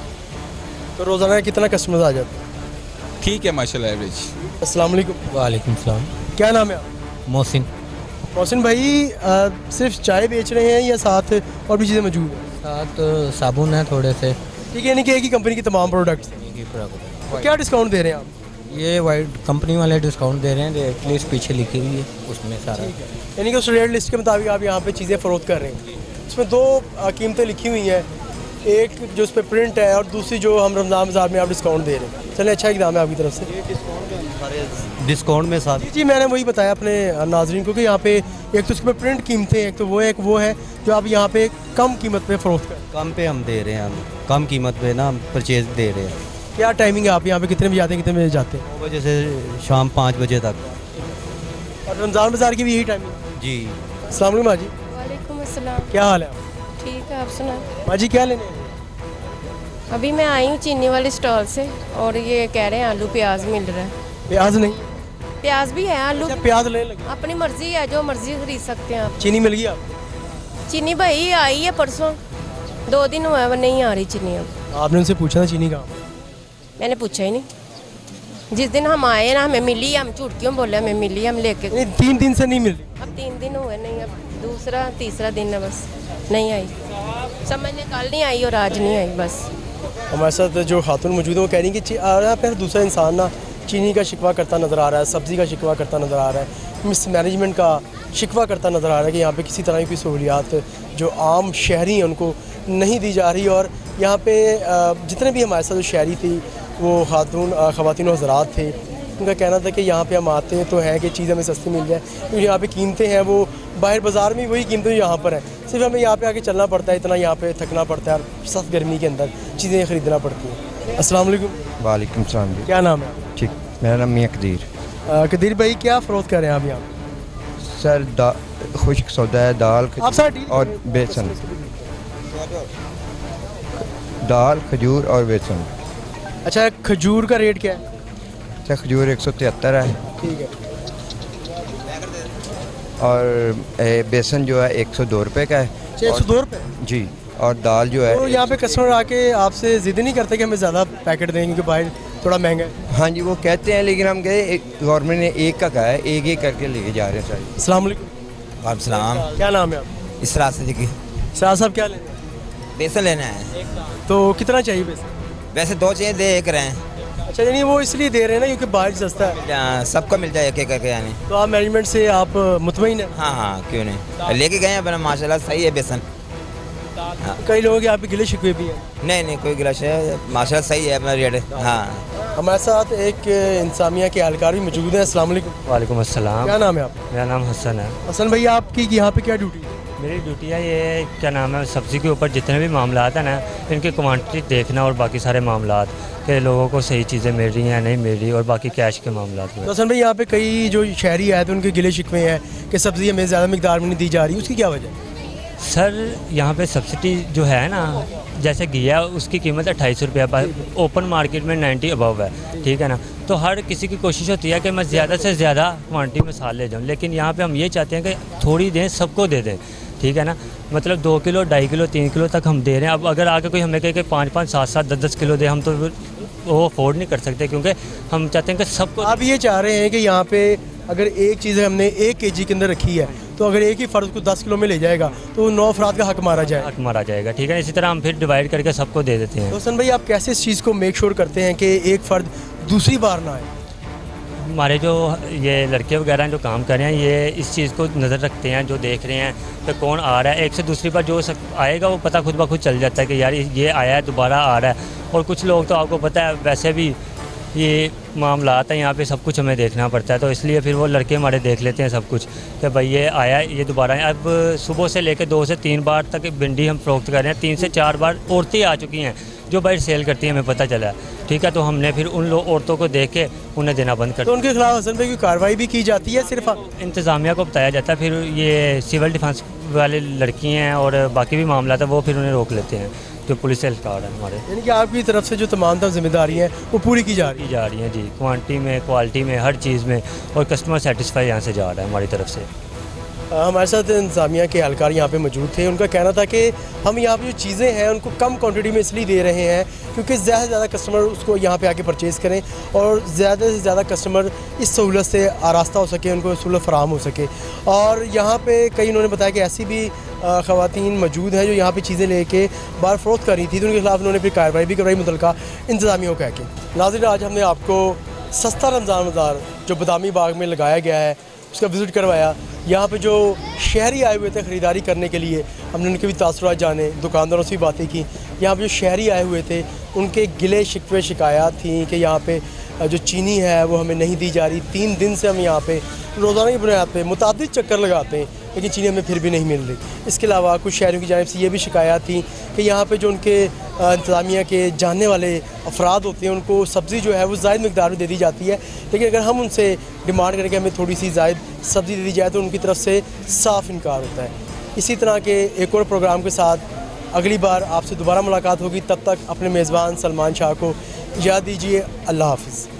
तो रोज़ाना कितना कस्टमर्स आ जाते हैं? ठीक है माशाल्लाह एवरेज। अस्सलाम वालेकुम। वालेकुम सलाम। क्या नाम है आप? मोहसिन। मोहसिन भाई सिर्फ चाय बेच रहे हैं या साथ और भी चीज़ें मौजूद हैं? साथ साबुन है थोड़े से। ठीक है, यानी कि एक ही कंपनी की तमाम प्रोडक्ट्स हैं। तो क्या डिस्काउंट दे रहे हैं आप? ये वाइट कंपनी वाले डिस्काउंट दे रहे हैं, रेट लिस्ट पीछे लिखी हुई है उसमें सारा। यानी कि उस रेट लिस्ट के मुताबिक आप यहाँ पे चीज़ें फ़रोख्त कर रहे हैं। उसमें 2 कीमतें लिखी हुई हैं, एक जो उस पर प्रिंट है और दूसरी जो हम रमज़ान बाज़ार में आप डिस्काउंट दे रहे हैं। चलिए अच्छा इक़दाम है आपकी तरफ से। डिस्काउंट में साथ जी मैंने वही बताया अपने नाज़रीन को कि यहाँ पे एक तो उसके पर प्रिंट कीमतें हैं, एक तो वो है जो आप यहाँ पे कम कीमत पे फ़रोख्त करें। कम पे हम दे रहे हैं, हम कम कीमत पे ना हम परचेज दे रहे हैं। क्या टाइमिंग है आप यहाँ पे कितने बजे आते हैं, कितने बजे जाते हैं? 9 बजे से शाम 5 बजे तक। और रमज़ान बाज़ार की भी यही टाइमिंग? जी। अस्सलाम वालेकुम माँ जी। वालेकुम अस्सलाम। क्या हाल है? ठीक है, आप सुना? माँ जी क्या लेने? अभी मैं आई हूँ चीनी वाले स्टॉल से और ये कह रहे हैं आलू प्याज मिल रहा है। प्याज नहीं? प्याज भी है, आलू प्याज लेने लगे? अपनी मर्जी है, जो मर्जी खरीद सकते हैं आप। चीनी मिल गई आपको? चीनी भाई आई है परसों, 2 दिन हुआ है वो नहीं आ रही चीनी। अब आपने उनसे पूछा था चीनी कहाँ? मैंने पूछा ही नहीं। जिस दिन हम आए ना हमें मिली, हम झूठ क्यों बोले, हमें मिली, हम लेके 3 दिन से नहीं मिल रही? अब 3 दिन हुए नहीं, अब दूसरा तीसरा दिन है बस नहीं आई। समझ में कल नहीं आई और आज नहीं आई बस। हमारे साथ जो खातून मौजूद है वो कह रही हैं कि यहाँ पर दूसरा इंसान ना चीनी का शिकवा करता नज़र आ रहा है, सब्ज़ी का शिकवा करता नज़र आ रहा है, मिस मैनेजमेंट का शिकवा करता नज़र आ रहा है कि यहाँ पे किसी तरह की सहूलियात जो आम शहरी हैं उनको नहीं दी जा रही। और यहाँ पे जितने भी हमारे साथ जो शहरी थी वो ख़वातीन और हज़रात थे, उनका कहना था कि यहाँ पे हम आते हैं तो है कि चीज़ हमें सस्ती मिल जाए, क्योंकि यहाँ पे कीमतें हैं वो बाहर बाज़ार में वही कीमतें यहाँ पर हैं, सिर्फ हमें यहाँ पे आके चलना पड़ता है, इतना यहाँ पे थकना पड़ता है और सख्त गर्मी के अंदर चीज़ें ख़रीदना पड़ती हैं। अस्सलाम वालेकुम। वालेकुम सलाम। क्या नाम है? ठीक, मेरा नाम मियाँ कदीर। कदीर भाई क्या फ़रोख्त कर रहे हैं आप यहाँ? सर खुश्क सौदा है, दाल और बेसन। दाल, खजूर और बेसन। अच्छा खजूर का रेट क्या है? अच्छा खजूर 173 है। ठीक है। और बेसन जो है 102 रुपये का है। 102 रुपये? जी। और दाल जो है तो यहाँ पे कस्टमर आके आपसे ज़िद नहीं करते कि हमें ज़्यादा पैकेट दें क्योंकि बाहर थोड़ा महंगा है? हाँ जी वो कहते हैं, लेकिन हम गए गवर्नमेंट ने एक का कहा है, एक एक करके लेके जा रहे हैं सारे। अस्सलाम वालेकुम। वालेकुम सलाम। क्या नाम है आप? इसरार सिद्दीकी। इसरार साहब क्या लेना है? बेसन लेना है। तो कितना चाहिए बेसन? वैसे 2 चाहिए, दे 1 रहे हैं। अच्छा यानी वो इसलिए दे रहे हैं ना क्योंकि बाहर सस्ता है, सबको मिल जाए एक एक करके यानी। तो आप मैनेजमेंट से आप मुतमईन हैं? हाँ हाँ क्यों नहीं, लेके गए हैं अपना माशाल्लाह सही है बेसन। हाँ। कई लोगों के यहाँ पे गिले शिकवे भी हैं। नहीं कोई गिलास है, माशा सही है अपना रेट। हाँ हमारे साथ एक इंतजामिया के एहलकार भी मौजूद हैं। अस्सलाम वालेकुम। वालेकुम अस्सलाम। क्या नाम है आपका? मेरा नाम हसन है। हसन भाई, आपकी यहाँ पे क्या ड्यूटी है? मेरी ड्यूटी है ये क्या नाम है, सब्ज़ी के ऊपर जितने भी मामला है ना, इनकी क्वांटिटी देखना और बाकी सारे मामला कि लोगों को सही चीज़ें मिल रही हैं नहीं मिल रही, और बाकी कैश के मामला में। हसन भाई, यहाँ पे कई जो शहरी आए थे उनके गिले शिकवे हैं कि सब्ज़ी हमें ज़्यादा मिकदार में नहीं दी जा रही, उसकी क्या वजह है? सर यहाँ पे सब्सिडी जो है ना, जैसे घिया उसकी कीमत 28 रुपये, ओपन मार्केट में 90 अबव है, ठीक है ना। तो हर किसी की कोशिश होती है कि मैं ज़्यादा से ज़्यादा क्वांटिटी में साल ले जाऊँ, लेकिन यहाँ पे हम ये चाहते हैं कि थोड़ी दें, सबको दे दें, ठीक है ना। मतलब 2 किलो 2.5 किलो 3 किलो तक हम दे रहे हैं। अब अगर आगे कोई हमें कहे कि 5-5 7-7 10-10 किलो दे, हम तो वो अफोर्ड नहीं कर सकते, क्योंकि हम चाहते हैं कि सबको। आप ये चाह रहे हैं कि यहाँ पे अगर एक चीज़ हमने 1 kg के अंदर रखी है, तो अगर एक ही फ़र्द को 10 किलो में ले जाएगा तो 9 अफराद का हक मारा जाएगा। हक मारा जाएगा, ठीक है। इसी तरह हम फिर डिवाइड करके सबको दे देते हैं। तो हसन भाई, आप कैसे इस चीज़ को मेक श्योर करते हैं कि एक फ़र्द दूसरी बार ना आए? हमारे जो ये लड़के वगैरह जो काम कर रहे हैं, ये इस चीज़ को नज़र रखते हैं, जो देख रहे हैं कि कौन आ रहा है। एक से दूसरी बार जो आएगा वो पता खुद ब खुद चल जाता है कि यार ये आया है, दोबारा आ रहा है। और कुछ लोग तो आपको पता है वैसे भी ये मामला आता है, यहाँ पे सब कुछ हमें देखना पड़ता है, तो इसलिए फिर वो लड़के हमारे देख लेते हैं सब कुछ कि भाई ये आया है, ये दोबारा आया। अब सुबह से लेकर 2 से 3 बार तक भिंडी हम फ़रोख्त कर रहे हैं, 3 से 4 बार औरतें आ चुकी हैं जो बाहर सेल करती हैं, हमें पता चला है, ठीक है। तो हमने फिर उन औरतों को देख के उन्हें देना बंद कर। तो उनके खिलाफ हसन भाई की कार्रवाई भी की जाती है? सिर्फ इंतज़ामिया को बताया जाता है, फिर ये सिविल डिफेंस वाले लड़की हैं और बाकी भी मामला था, वो फिर उन्हें रोक लेते हैं, जो पुलिस एहलकार है हमारे। यानी कि आपकी तरफ से जो तमाम जिम्मेदारी हैं वो पूरी की जा रही हैं जी, क्वांटिटी में, क्वालिटी में, हर चीज़ में, और कस्टमर सेटिस्फाई यहाँ से जा रहा है हमारी तरफ से। हमारे साथ इंतजामिया के एहलकार यहाँ पे मौजूद थे। उनका कहना था कि हम यहाँ पे जो चीज़ें हैं उनको कम क्वांटिटी में इसलिए दे रहे हैं क्योंकि ज़्यादा से ज़्यादा कस्टमर उसको यहाँ पे आके परचेज़ करें और ज़्यादा से ज़्यादा कस्टमर इस सहूलत से आरास्ता हो सके, उनको सहूलत फराहम हो सके। और यहाँ पे कई उन्होंने बताया कि ऐसी भी ख़वातीन मौजूद हैं जो यहाँ पे चीज़ें लेके बाहर फ़रोख्त कर रही थी, तो उनके खिलाफ उन्होंने फिर कार्रवाई भी करवाई मुतल्लिका इंतज़ामिया को कह के। नाज़रीन, आज हमने आपको सस्ता रमज़ान बाज़ार जो बदामी बाग में लगाया गया है उसका विज़िट करवाया। यहाँ पे जो शहरी आए हुए थे ख़रीदारी करने के लिए, हमने उनके भी तासुरात जाने, दुकानदारों से भी बातें की। यहाँ पे जो शहरी आए हुए थे उनके गिले शिकवे शिकायत थी कि यहाँ पे जो चीनी है वो हमें नहीं दी जा रही। 3 दिन से हम यहाँ पे रोज़ाना की बुनियाद पे मुतादिद चक्कर लगाते हैं लेकिन चीनी हमें फिर भी नहीं मिल रही। इसके अलावा कुछ शहरों की जानिब से ये भी शिकायत थी कि यहाँ पे जो उनके इंतज़ामिया के जानने वाले अफराद होते हैं उनको सब्ज़ी जो है वो ज़ायद मिकदार में दे दी जाती है, लेकिन अगर हम उनसे डिमांड करें कि हमें थोड़ी सी ज़ायद सब्ज़ी दे दी जाए तो उनकी तरफ से साफ़ इनकार होता है। इसी तरह के एक और प्रोग्राम के साथ अगली बार आपसे दोबारा मुलाकात होगी। तब तक अपने मेज़बान सलमान शाह को इजाज़त दीजिए। अल्लाह हाफ़िज़।